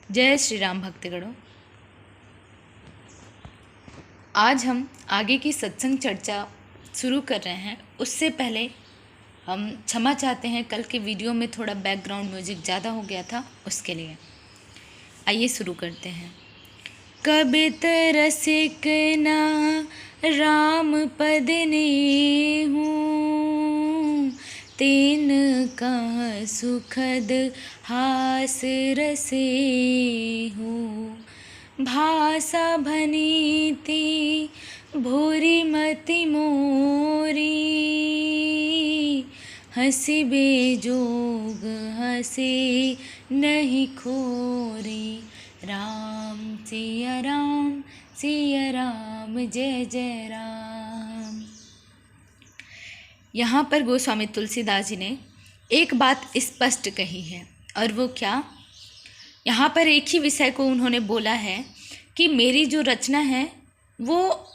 जय श्री राम भक्तगणों। आज हम आगे की सत्संग चर्चा शुरू कर रहे हैं। उससे पहले हम क्षमा चाहते हैं, कल के वीडियो में थोड़ा बैकग्राउंड म्यूजिक ज़्यादा हो गया था, उसके लिए। आइए शुरू करते हैं। कबित रसिक ना राम पद नेहूँ, तेन कह सुखद हास रसे हूँ। भाषा भनीति भूरि मति मोरी, हंसी बेजोग हंसे नहीं खोरी। राम सिया राम सिया राम जय जय राम। यहाँ पर गोस्वामी तुलसीदास जी ने एक बात स्पष्ट कही है, और वो क्या? यहाँ पर एक ही विषय को उन्होंने बोला है कि मेरी जो रचना है वो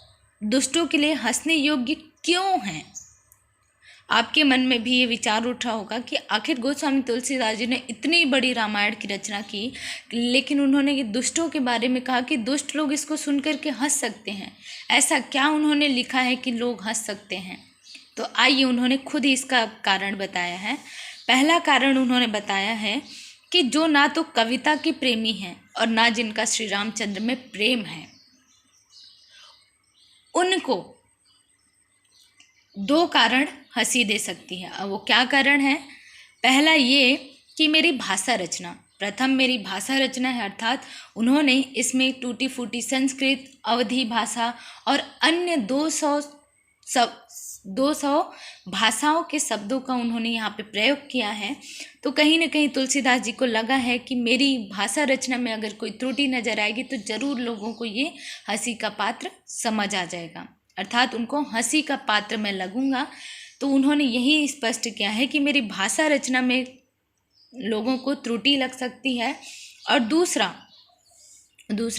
दुष्टों के लिए हंसने योग्य क्यों है। आपके मन में भी ये विचार उठा होगा कि आखिर गोस्वामी तुलसीदास जी ने इतनी बड़ी रामायण की रचना की, लेकिन उन्होंने ये दुष्टों के बारे में कहा कि दुष्ट लोग इसको सुन करके हंस सकते हैं। ऐसा क्या उन्होंने लिखा है कि लोग हंस सकते हैं? तो आइए, उन्होंने खुद ही इसका कारण बताया है। पहला कारण उन्होंने बताया है कि जो ना तो कविता के प्रेमी हैं और ना जिनका श्री रामचंद्र में प्रेम है, उनको दो कारण हंसी दे सकती है। अब वो क्या कारण है? पहला ये कि मेरी भाषा रचना, प्रथम मेरी भाषा रचना है, अर्थात उन्होंने इसमें टूटी फूटी संस्कृत, अवधी भाषा और अन्य 200 भाषाओं के शब्दों का उन्होंने यहाँ पे प्रयोग किया है। तो कहीं ना कहीं तुलसीदास जी को लगा है कि मेरी भाषा रचना में अगर कोई त्रुटि नजर आएगी तो जरूर लोगों को ये हंसी का पात्र समझ आ जाएगा, अर्थात उनको हंसी का पात्र मैं लगूंगा। तो उन्होंने यही स्पष्ट किया है कि मेरी भाषा रचना में लोगों को त्रुटि लग सकती है। और दूसरा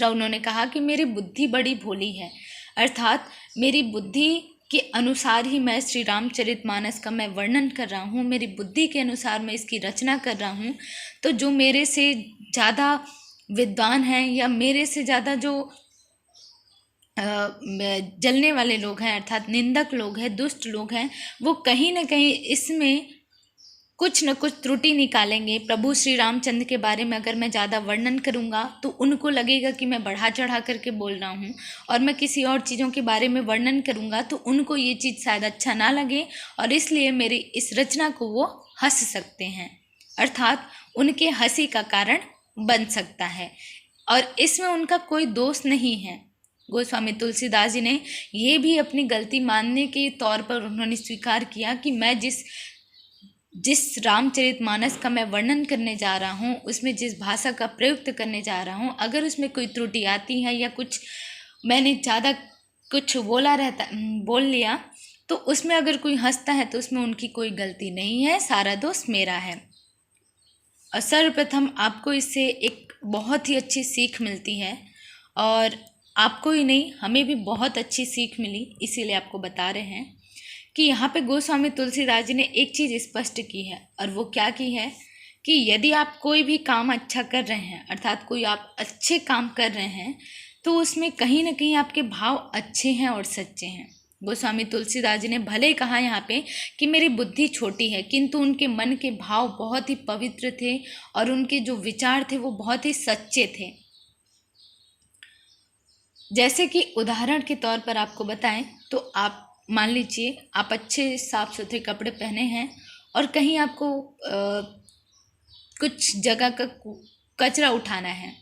उन्होंने कहा कि मेरी बुद्धि बड़ी भोली है, अर्थात मेरी बुद्धि के अनुसार ही मैं श्री रामचरितमानस का मैं वर्णन कर रहा हूँ, मेरी बुद्धि के अनुसार मैं इसकी रचना कर रहा हूँ। तो जो मेरे से ज़्यादा विद्वान हैं या मेरे से ज़्यादा जो जलने वाले लोग हैं, अर्थात निंदक लोग हैं, दुष्ट लोग हैं, वो कहीं ना कहीं इसमें कुछ न कुछ त्रुटि निकालेंगे। प्रभु श्री रामचंद्र के बारे में अगर मैं ज़्यादा वर्णन करूँगा तो उनको लगेगा कि मैं बढ़ा चढ़ा करके बोल रहा हूँ, और मैं किसी और चीज़ों के बारे में वर्णन करूँगा तो उनको ये चीज़ शायद अच्छा ना लगे, और इसलिए मेरी इस रचना को वो हंस सकते हैं, अर्थात उनके हंसी का कारण बन सकता है। और इसमें उनका कोई दोष नहीं है। गोस्वामी तुलसीदास जी ने ये भी अपनी गलती मानने के तौर पर उन्होंने स्वीकार किया कि मैं जिस रामचरितमानस का मैं वर्णन करने जा रहा हूँ, उसमें जिस भाषा का प्रयुक्त करने जा रहा हूँ, अगर उसमें कोई त्रुटि आती है या कुछ मैंने ज़्यादा कुछ बोल लिया तो उसमें अगर कोई हंसता है तो उसमें उनकी कोई गलती नहीं है, सारा दोष मेरा है। और सर्वप्रथम आपको इससे एक बहुत ही अच्छी सीख मिलती है, और आपको ही नहीं हमें भी बहुत अच्छी सीख मिली, इसीलिए आपको बता रहे हैं कि यहाँ पे गोस्वामी तुलसीदास जी ने एक चीज़ स्पष्ट की है, और वो क्या की है कि यदि आप कोई भी काम अच्छा कर रहे हैं, अर्थात कोई आप अच्छे काम कर रहे हैं, तो उसमें कहीं ना कहीं आपके भाव अच्छे हैं और सच्चे हैं। गोस्वामी तुलसीदास जी ने भले कहा यहाँ पे कि मेरी बुद्धि छोटी है, किंतु उनके मन के भाव बहुत ही पवित्र थे और उनके जो विचार थे वो बहुत ही सच्चे थे। जैसे कि उदाहरण के तौर पर आपको बताएं तो आप मान लीजिए आप अच्छे साफ सुथरे कपड़े पहने हैं और कहीं आपको कुछ जगह का कचरा उठाना है।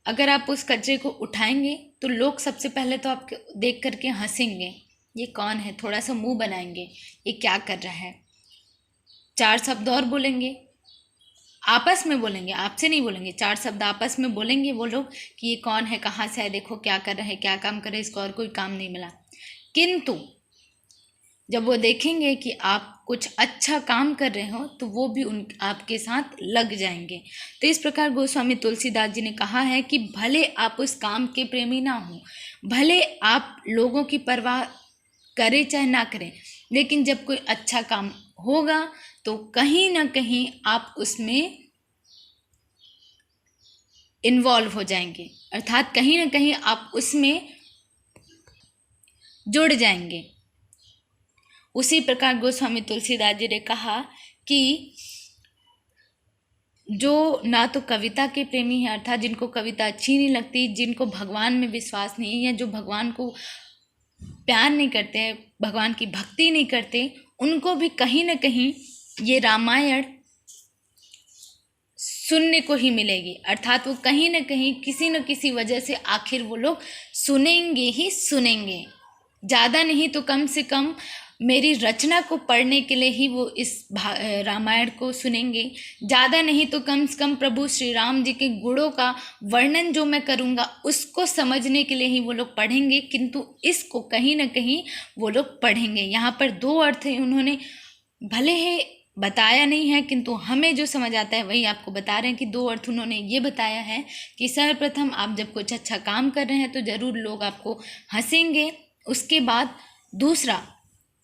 अगर आप उस कचरे को उठाएंगे तो लोग सबसे पहले तो आपके देख करके हंसेंगे, ये कौन है, थोड़ा सा मुंह बनाएंगे, ये क्या कर रहा है, चार शब्द और बोलेंगे, आपस में बोलेंगे, आपसे नहीं बोलेंगे, चार शब्द आपस में बोलेंगे वो लोग कि ये कौन है, कहाँ से है, देखो क्या कर रहे हैं, क्या काम कर रहे हैं, इसको और कोई काम नहीं मिला। किंतु जब वो देखेंगे कि आप कुछ अच्छा काम कर रहे हो तो वो भी आपके साथ लग जाएंगे। तो इस प्रकार गोस्वामी तुलसीदास जी ने कहा है कि भले आप उस काम के प्रेमी ना हो, भले आप लोगों की परवाह करें चाहे ना करें, लेकिन जब कोई अच्छा काम होगा तो कहीं ना कहीं आप उसमें इन्वॉल्व हो जाएंगे, अर्थात कहीं ना कहीं आप उसमें जुड़ जाएंगे। उसी प्रकार गोस्वामी तुलसीदास जी ने कहा कि जो ना तो कविता के प्रेमी हैं, अर्थात जिनको कविता अच्छी नहीं लगती, जिनको भगवान में विश्वास नहीं है, जो भगवान को प्यार नहीं करते हैं, भगवान की भक्ति नहीं करते, उनको भी कहीं ना कहीं ये रामायण सुनने को ही मिलेगी। अर्थात वो कहीं ना कहीं किसी न किसी वजह से आखिर वो लोग सुनेंगे ही सुनेंगे। ज़्यादा नहीं तो कम से कम मेरी रचना को पढ़ने के लिए ही वो इस रामायण को सुनेंगे। ज़्यादा नहीं तो कम से कम प्रभु श्री राम जी के गुणों का वर्णन जो मैं करूँगा उसको समझने के लिए ही वो लोग पढ़ेंगे, किंतु इसको कहीं ना कहीं वो लोग पढ़ेंगे। यहाँ पर दो अर्थ है, उन्होंने भले ही बताया नहीं है किंतु हमें जो समझ आता है वही आपको बता रहे हैं कि दो अर्थ उन्होंने ये बताया है कि सर्वप्रथम आप जब कुछ अच्छा काम कर रहे हैं तो ज़रूर लोग आपको हंसेंगे। उसके बाद दूसरा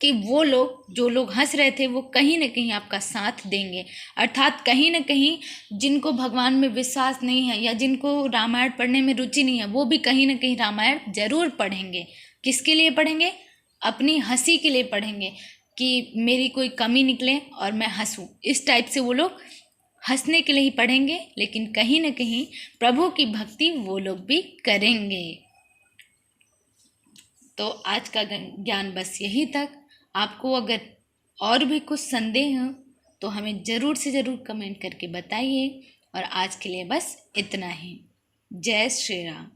कि वो लोग जो लोग हंस रहे थे वो कहीं ना कहीं आपका साथ देंगे। अर्थात कहीं ना कहीं जिनको भगवान में विश्वास नहीं है या जिनको रामायण पढ़ने में रुचि नहीं है वो भी कहीं ना कहीं रामायण जरूर पढ़ेंगे। किसके लिए पढ़ेंगे? अपनी हंसी के लिए पढ़ेंगे कि मेरी कोई कमी निकले और मैं हंसूं। इस टाइप से वो लोग हंसने के लिए ही पढ़ेंगे, लेकिन कहीं ना कहीं प्रभु की भक्ति वो लोग भी करेंगे। तो आज का ज्ञान बस यही तक। आपको अगर और भी कुछ संदेह हो तो हमें ज़रूर से ज़रूर कमेंट करके बताइए। और आज के लिए बस इतना ही। जय श्री राम।